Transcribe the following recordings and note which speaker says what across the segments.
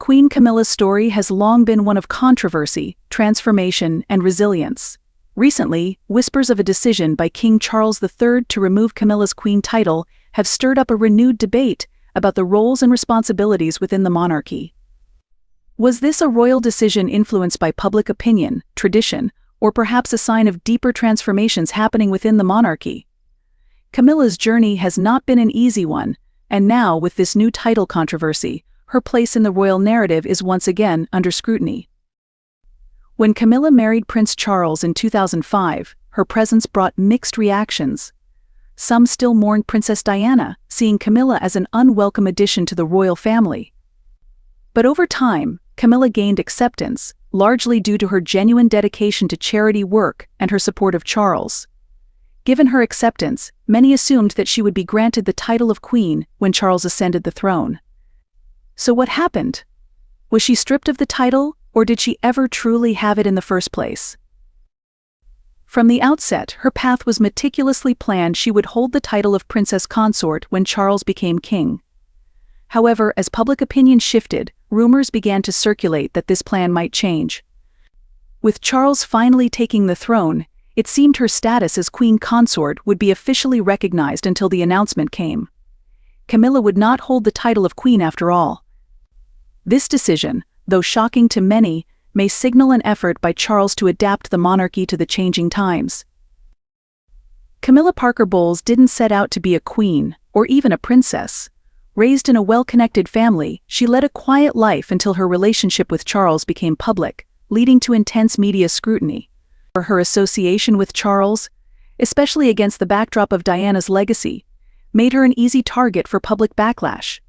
Speaker 1: Queen Camilla's story has long been one of controversy, transformation, and resilience. Recently, whispers of a decision by King Charles III to remove Camilla's queen title have stirred up a renewed debate about the roles and responsibilities within the monarchy. Was this a royal decision influenced by public opinion, tradition, or perhaps a sign of deeper transformations happening within the monarchy? Camilla's journey has not been an easy one, and now, with this new title controversy, her place in the royal narrative is once again under scrutiny. When Camilla married Prince Charles in 2005, her presence brought mixed reactions. Some still mourned Princess Diana, seeing Camilla as an unwelcome addition to the royal family. But over time, Camilla gained acceptance, largely due to her genuine dedication to charity work and her support of Charles. Given her acceptance, many assumed that she would be granted the title of queen when Charles ascended the throne. So what happened? Was she stripped of the title, or did she ever truly have it in the first place? From the outset, her path was meticulously planned. She would hold the title of princess consort when Charles became king. However, as public opinion shifted, rumors began to circulate that this plan might change. With Charles finally taking the throne, it seemed her status as queen consort would be officially recognized until the announcement came. Camilla would not hold the title of queen after all. This decision, though shocking to many, may signal an effort by Charles to adapt the monarchy to the changing times. Camilla Parker Bowles didn't set out to be a queen, or even a princess. Raised in a well-connected family, she led a quiet life until her relationship with Charles became public, leading to intense media scrutiny. Her association with Charles, especially against the backdrop of Diana's legacy, made her an easy target for public backlash.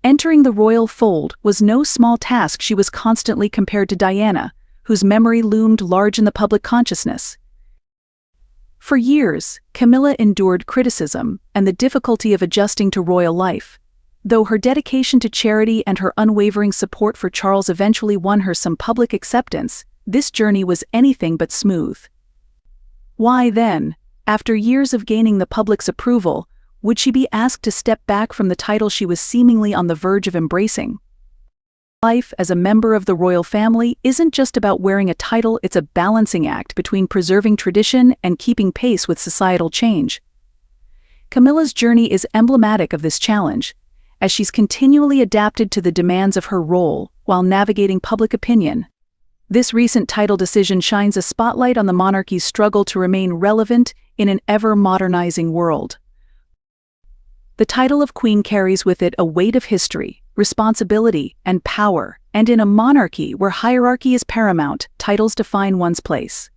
Speaker 1: Entering the royal fold was no small task. She was constantly compared to Diana, whose memory loomed large in the public consciousness. For years, Camilla endured criticism and the difficulty of adjusting to royal life. Though her dedication to charity and her unwavering support for Charles eventually won her some public acceptance, this journey was anything but smooth. Why then, after years of gaining the public's approval, would she be asked to step back from the title she was seemingly on the verge of embracing? Life as a member of the royal family isn't just about wearing a title. It's a balancing act between preserving tradition and keeping pace with societal change. Camilla's journey is emblematic of this challenge, as she's continually adapted to the demands of her role while navigating public opinion. This recent title decision shines a spotlight on the monarchy's struggle to remain relevant in an ever-modernizing world. The title of queen carries with it a weight of history, responsibility, and power, and in a monarchy where hierarchy is paramount, titles define one's place.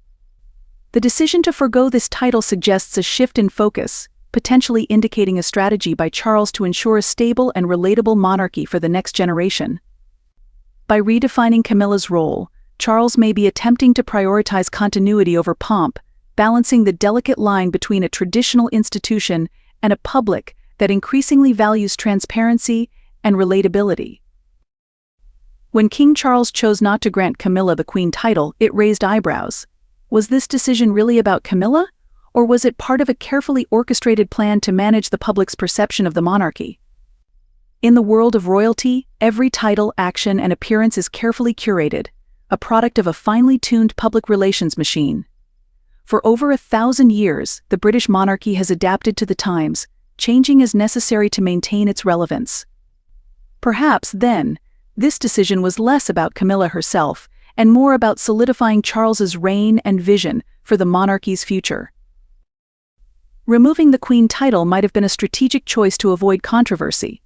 Speaker 1: The decision to forgo this title suggests a shift in focus, potentially indicating a strategy by Charles to ensure a stable and relatable monarchy for the next generation. By redefining Camilla's role, Charles may be attempting to prioritize continuity over pomp, balancing the delicate line between a traditional institution and a public that increasingly values transparency and relatability. When King Charles chose not to grant Camilla the queen title, it raised eyebrows. Was this decision really about Camilla, or was it part of a carefully orchestrated plan to manage the public's perception of the monarchy? In the world of royalty, every title, action, and appearance is carefully curated, a product of a finely tuned public relations machine. For over 1,000 years, the British monarchy has adapted to the times, changing as necessary to maintain its relevance. Perhaps, then, this decision was less about Camilla herself and more about solidifying Charles's reign and vision for the monarchy's future. Removing the queen title might have been a strategic choice to avoid controversy.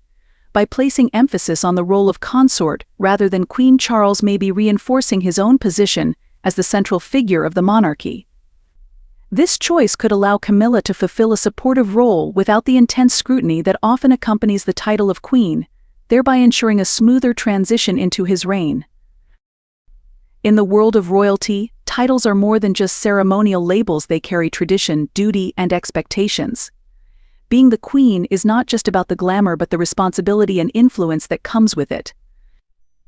Speaker 1: By placing emphasis on the role of consort rather than queen, Charles may be reinforcing his own position as the central figure of the monarchy. This choice could allow Camilla to fulfill a supportive role without the intense scrutiny that often accompanies the title of queen, thereby ensuring a smoother transition into his reign. In the world of royalty, titles are more than just ceremonial labels. They carry tradition, duty, and expectations. Being the queen is not just about the glamour but the responsibility and influence that comes with it.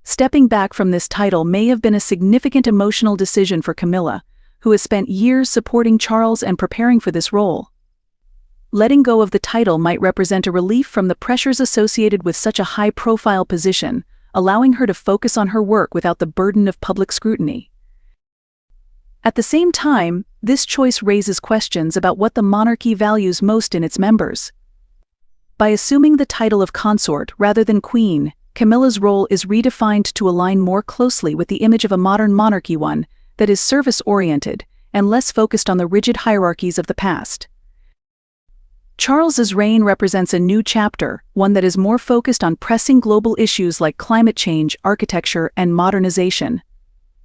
Speaker 1: Stepping back from this title may have been a significant emotional decision for Camilla, who has spent years supporting Charles and preparing for this role. Letting go of the title might represent a relief from the pressures associated with such a high-profile position, allowing her to focus on her work without the burden of public scrutiny. At the same time, this choice raises questions about what the monarchy values most in its members. By assuming the title of consort rather than queen, Camilla's role is redefined to align more closely with the image of a modern monarchy, one that is service-oriented and less focused on the rigid hierarchies of the past. Charles's reign represents a new chapter, one that is more focused on pressing global issues like climate change, architecture, and modernization.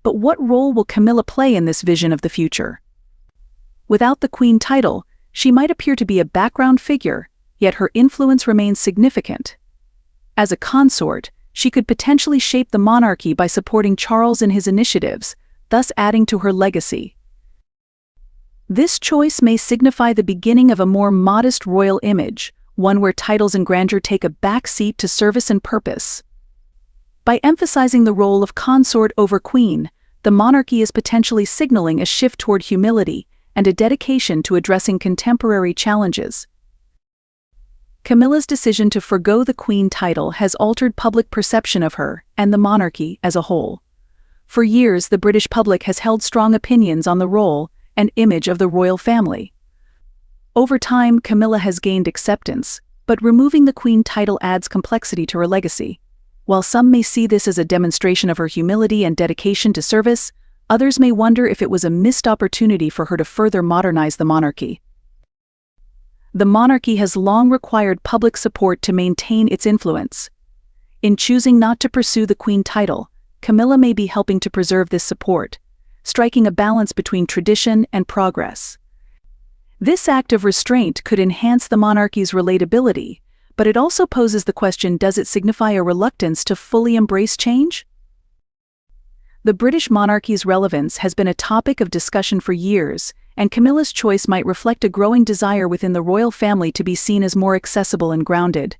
Speaker 1: But what role will Camilla play in this vision of the future? Without the queen title, she might appear to be a background figure, yet her influence remains significant. As a consort, she could potentially shape the monarchy by supporting Charles in his initiatives, thus adding to her legacy. This choice may signify the beginning of a more modest royal image, one where titles and grandeur take a back seat to service and purpose. By emphasizing the role of consort over queen, the monarchy is potentially signaling a shift toward humility and a dedication to addressing contemporary challenges. Camilla's decision to forgo the queen title has altered public perception of her and the monarchy as a whole. For years, the British public has held strong opinions on the role and image of the royal family. Over time, Camilla has gained acceptance, but removing the queen title adds complexity to her legacy. While some may see this as a demonstration of her humility and dedication to service, others may wonder if it was a missed opportunity for her to further modernize the monarchy. The monarchy has long required public support to maintain its influence. In choosing not to pursue the queen title, Camilla may be helping to preserve this support, striking a balance between tradition and progress. This act of restraint could enhance the monarchy's relatability, but it also poses the question: does it signify a reluctance to fully embrace change? The British monarchy's relevance has been a topic of discussion for years, and Camilla's choice might reflect a growing desire within the royal family to be seen as more accessible and grounded.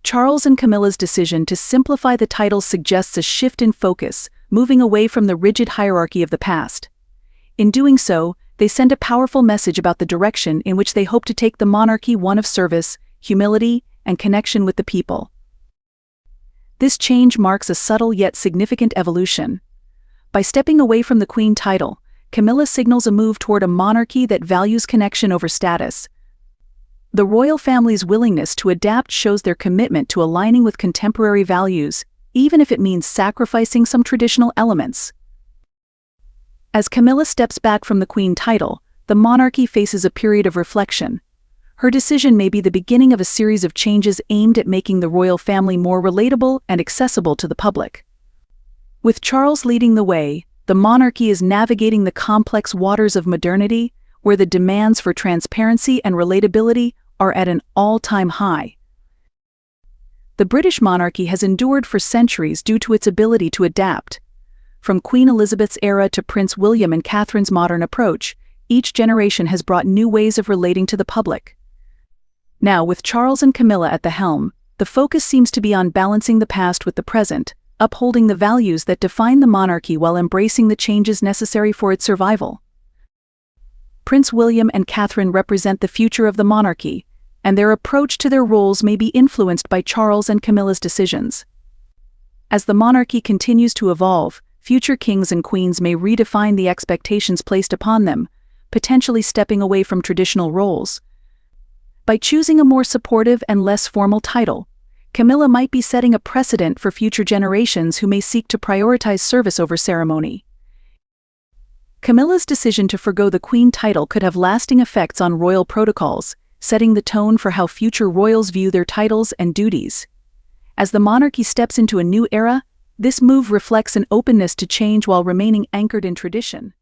Speaker 1: Charles and Camilla's decision to simplify the titles suggests a shift in focus, moving away from the rigid hierarchy of the past. In doing so, they send a powerful message about the direction in which they hope to take the monarchy, one of service, humility, and connection with the people. This change marks a subtle yet significant evolution. By stepping away from the queen title, Camilla signals a move toward a monarchy that values connection over status. The royal family's willingness to adapt shows their commitment to aligning with contemporary values, even if it means sacrificing some traditional elements. As Camilla steps back from the queen title, the monarchy faces a period of reflection. Her decision may be the beginning of a series of changes aimed at making the royal family more relatable and accessible to the public. With Charles leading the way, the monarchy is navigating the complex waters of modernity, where the demands for transparency and relatability are at an all-time high. The British monarchy has endured for centuries due to its ability to adapt. From Queen Elizabeth's era to Prince William and Catherine's modern approach, each generation has brought new ways of relating to the public. Now, with Charles and Camilla at the helm, the focus seems to be on balancing the past with the present, upholding the values that define the monarchy while embracing the changes necessary for its survival. Prince William and Catherine represent the future of the monarchy, and their approach to their roles may be influenced by Charles and Camilla's decisions. As the monarchy continues to evolve, future kings and queens may redefine the expectations placed upon them, potentially stepping away from traditional roles. By choosing a more supportive and less formal title, Camilla might be setting a precedent for future generations who may seek to prioritize service over ceremony. Camilla's decision to forgo the queen title could have lasting effects on royal protocols, setting the tone for how future royals view their titles and duties. As the monarchy steps into a new era, this move reflects an openness to change while remaining anchored in tradition.